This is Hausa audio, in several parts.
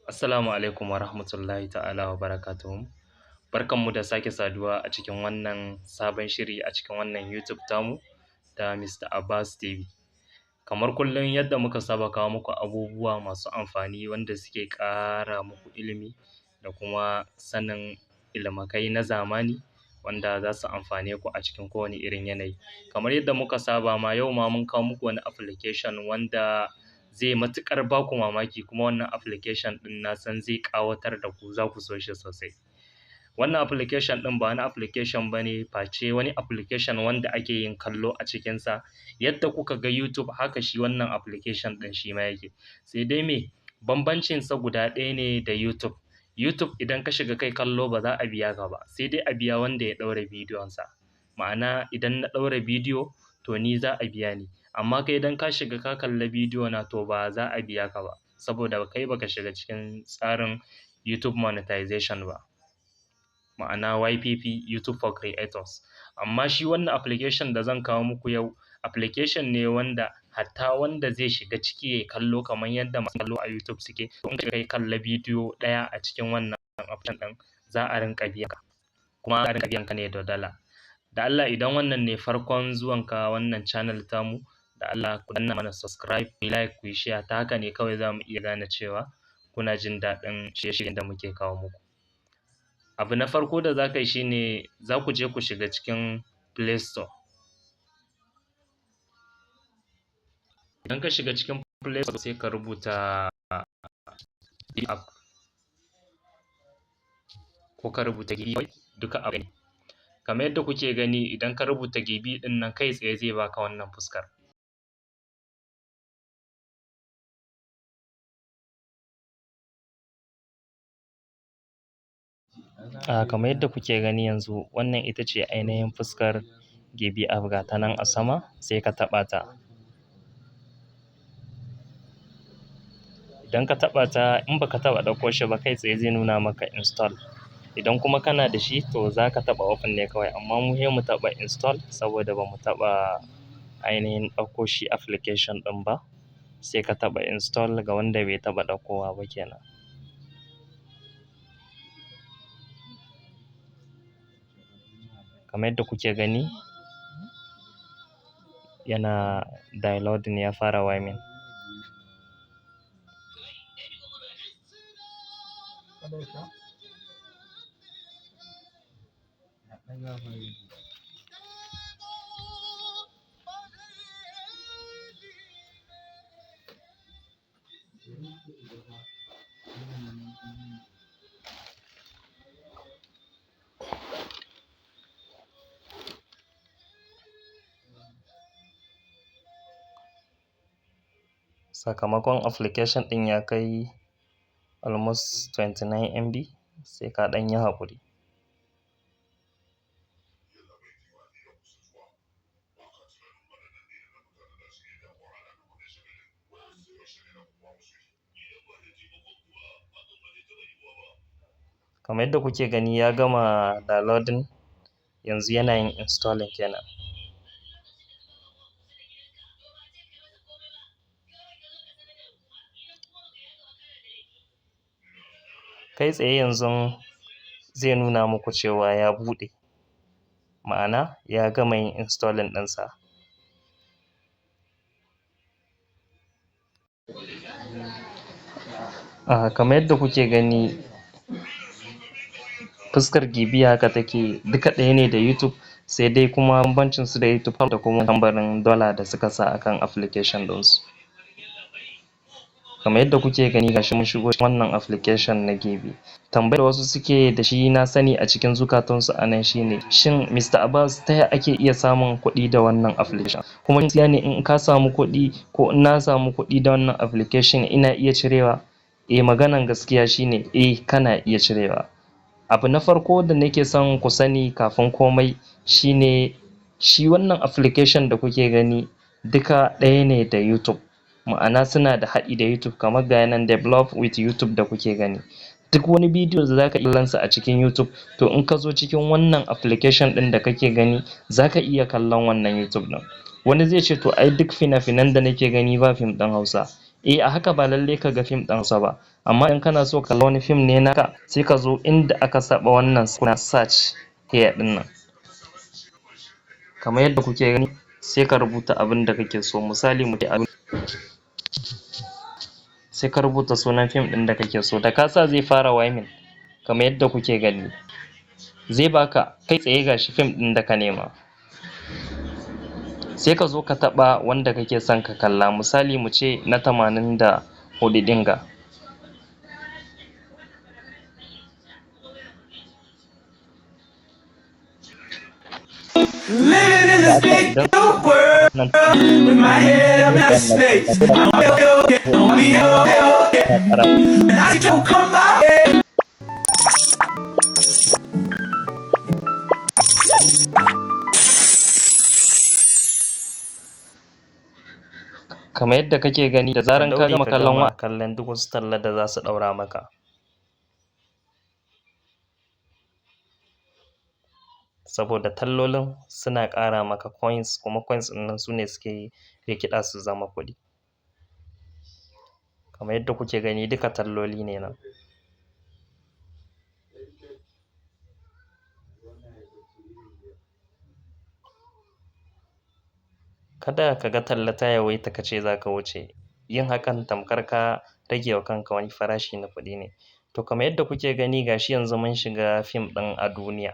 Assalamu alaikum wa rahmatullahi ta'ala wa barakatuhu. Barkanmu da sake saduwa a cikin wannan sabon shiri a cikin wannan YouTube tamu ta Mr. Abbas TV. Kamar kullum yadda muka saba kawo muku abubuwa masu amfani wanda suke ƙara muku ilimi da kuma sanin ilimakai na zamani wanda za su amfane ku a cikin kowane irin yanayi. Kamar yadda muka saba ma yau ma mun kawo muku wani application wanda zai matuƙar ba ku mamaki, kuma wannan application ɗin na san zai ƙawatar da ku, za ku so shi sosai. Wannan application ɗin ba wani application ba ne face wani application wanda ake yin kallo a cikinsa. Yadda kuka ga YouTube haka shi wannan application ɗin shi ma yake. Sai dai me bambancinsa guda ɗaya ne da YouTube. YouTube idan ka shiga kai kallo ba za a biya ka ba, sai dai a biya wanda ya ɗaura bidiyonsa. Ma'ana idan na ɗaura bidiyo to ni za a biya ni, amma kai idan ka shiga ka kalla bidiyo na to ba za a biya ka ba, saboda kai baka shiga cikin tsarin YouTube monetization ba. Ma'ana YPP, YouTube for Creators. Amma shi wannan application da zan kawo muku yau, application ne wanda hatta wanda zai shiga ciki ya kallo kamar yadda masu kallo a YouTube suke, to in kai kalla bidiyo ɗaya a cikin wannan application ɗin za a rinƙa biyan ka, kuma za a rinƙa biyan ka ne da dala. Da Allah idan wannan ne farkon zuwanka wannan channel tamu, da Allah ku danna mana subscribe, ku like, ku share, ta haka ne kawai za mu iya gane cewa kuna jin daɗin shirye-shiryen da muke kawo muku. Abu na farko da za ka yi shi ne za ku je ku shiga cikin Play Store. Idan ka shiga cikin Play Store sai ka rubuta app ko ka rubuta gibi, duka abu ne. Kamar yadda kuke gani idan ka rubuta gibi ɗin nan kai tsaye zai baka wannan fuskar. Kamar yadda kuke gani yanzu wannan ita ce ainihin fuskar gibi app, ga ta nan a sama sai ka taɓa ta. Idan ka taɓa ta in baka taɓa ɗauko shi ba kai tsaye zai nuna maka install. Idan kuma kana da shi to za ka taɓa open ne kawai, amma mu sai mu taɓa install saboda ba mu taɓa ainihin ɗauko shi application ɗin ba. Sai ka taɓa install ga wanda bai taɓa ɗaukowa ba kenan. Kamar yadda kuke gani yana downloading, ya fara warming. Sakamakon application ɗin ya kai almost 29 MB, sai ka ɗan yi haƙuri. Kamar yadda kuke gani ya gama downloading, yanzu yana yin installing kenan. Kai tsaye yanzu zai nuna muku cewa ya buɗe, ma'ana ya gama yin installing ɗinsa. Kamar yadda kuke gani fuskar gibi haka take, duka ɗaya ne da YouTube, sai dai kuma bambancin su da YouTube da kuma tambarin dollar da suka sa akan application ɗinsu. Kamar yadda kuke gani gashi mun shigo wannan application na gibi. Tambayar wasu suke da shi na sani a cikin zukatansu a nan shine, shin Mr. Abbas ta ya ake iya samun kuɗi da wannan application? Kuma gaskiya ne in ka samu kuɗi ko in na samu kuɗi da wannan application ina iya cirewa? Maganan gaskiya shine kana iya cirewa. Abu na farko da nake son ku sani kafin komai shine, shi wannan application da kuke gani duka ɗaya ne da YouTube. Ma'ana suna da haɗi da YouTube, kamar ga nan develop with YouTube da kuke gani. Duk wani bidiyo da zaka iya kallon sa a cikin YouTube, to in ka zo cikin wannan application ɗin da kake gani zaka iya kallon wannan YouTube ɗin. Wani zai ce to ai duk fina-finan da nake gani ba fim ɗin Hausa. A haka ba lalle ka ga fim ɗinsa ba, amma in kana so ka kalla wani fim ne naka sai ka zo inda aka saba wannan suna search here ɗin nan, kamar yadda kuke gani sai ka rubuta abin da kake so. Misali mu ce sai ka rubuta sunan fim ɗin da kake so, da ka sa zai fara whining kamar yadda kuke gani, zai baka kai tsaye gashi fim ɗin da ka nema. Sai ka zo ka taɓa wanda kake son ka kalla, misali mu ce na 84 ɗin ga. Living in this big Idan world nan with my head up in space. I'm okay, don't be okay. And I don't come by. kamar yadda kake gani da zaran ka gama kallon duk wasu talla da za su ɗaura maka. Saboda tallolin suna ƙara maka coins, kuma coins ɗin nan su ne suke rikida su zama kuɗi. Kamar yadda kuke gani duka talloli ne nan. Kada ka ga talla ta yawaita ka ce za ka wuce, yin hakan tamkar ka rage wa kanka wani farashi na kuɗi ne. To kamar yadda kuke gani gashi yanzu mun shiga fim ɗin a duniya.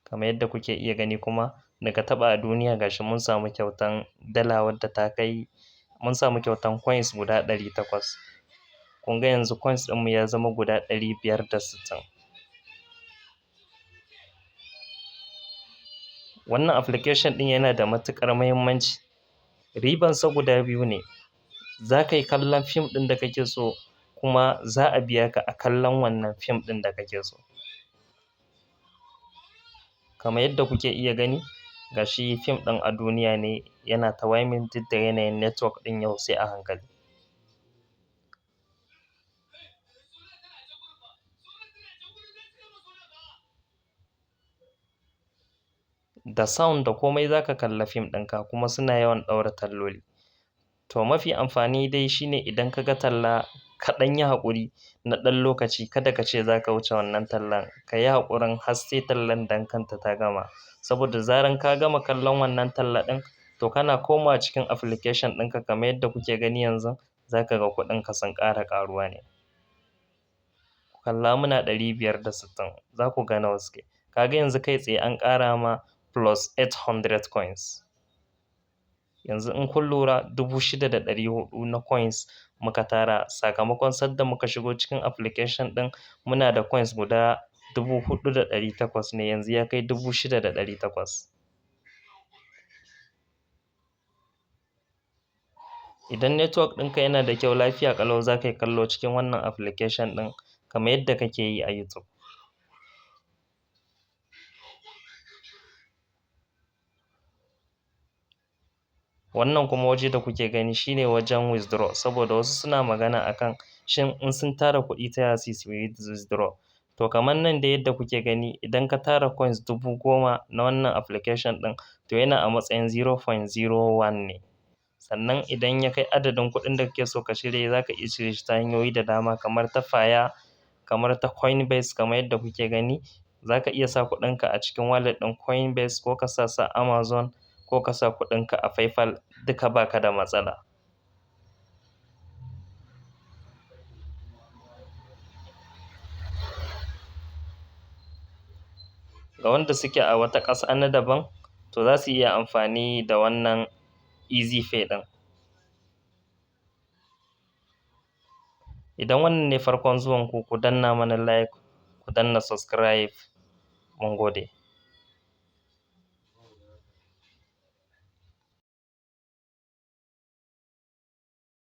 Kamar yadda kuke iya gani kuma daga taɓa a duniya gashi mun samu kyautan dala wadda ta kai, mun samu kyautan coins guda 800. Kun ga yanzu coins ɗinmu ya zama guda 560. Wannan application ɗin yana da matuƙar muhimmanci. Ribansa guda biyu ne, za ka yi kallon fim ɗin da kake so kuma za a biya ka a kallon wannan fim ɗin da kake so. Kamar yadda kuke iya gani gashi fim ɗin a duniya ne yana ta whining duk da yanayin network ɗin yau sai a hankali. Da sound da komai za ka kalla fim ɗinka kuma suna yawan ɗaura talloli. To mafi amfani dai shine idan ka ga talla ka ɗan yi haƙuri na ɗan lokaci, kada ka ce za ka wuce wannan tallan, ka yi haƙurin har sai tallan dan kanta ta gama. Saboda zaran ka gama kallon wannan talla ɗin to kana komawa cikin application ɗinka kamar yadda kuke gani yanzu za ka ga kuɗinka sun ƙara ƙaruwa ne. Ku kalla muna 560 za ku ga nawa suke. Ka ga yanzu kai tsaye an ƙara ma plus 800 coins. Yanzu in kun lura 6,400 na coins muka tara, sakamakon sadda muka shigo cikin application ɗin muna da coins guda 4,800 ne, yanzu ya kai 6,800. Idan network ɗinka yana da kyau lafiya ƙalau za ka yi kallo cikin wannan application ɗin kamar yadda kake yi a YouTube. Wannan kuma waje da kuke gani shine wajen withdraw, saboda wasu suna magana akan shin in sun tara kuɗi ta yaya za su yi withdraw. To kamar nan dai yadda kuke gani idan ka tara coins 10,000 na wannan application ɗin to yana a matsayin 0.01 ne. Sannan idan ya kai adadin kuɗin da kake so ka cire za ka iya cire shi ta hanyoyi da dama kamar ta Fire, kamar ta Coinbase kamar yadda kuke gani. Za ka iya sa kuɗinka a cikin wallet ɗin Coinbase ko ka sa su a Amazon ko ka sa kuɗinka a PayPal, duka ba ka da matsala. Ga wanda suke a wata ƙasa na daban to za su iya amfani da wannan easy pay ɗin. Idan wannan ne farkon zuwanku ku danna mana like, ku danna subscribe. Mun gode.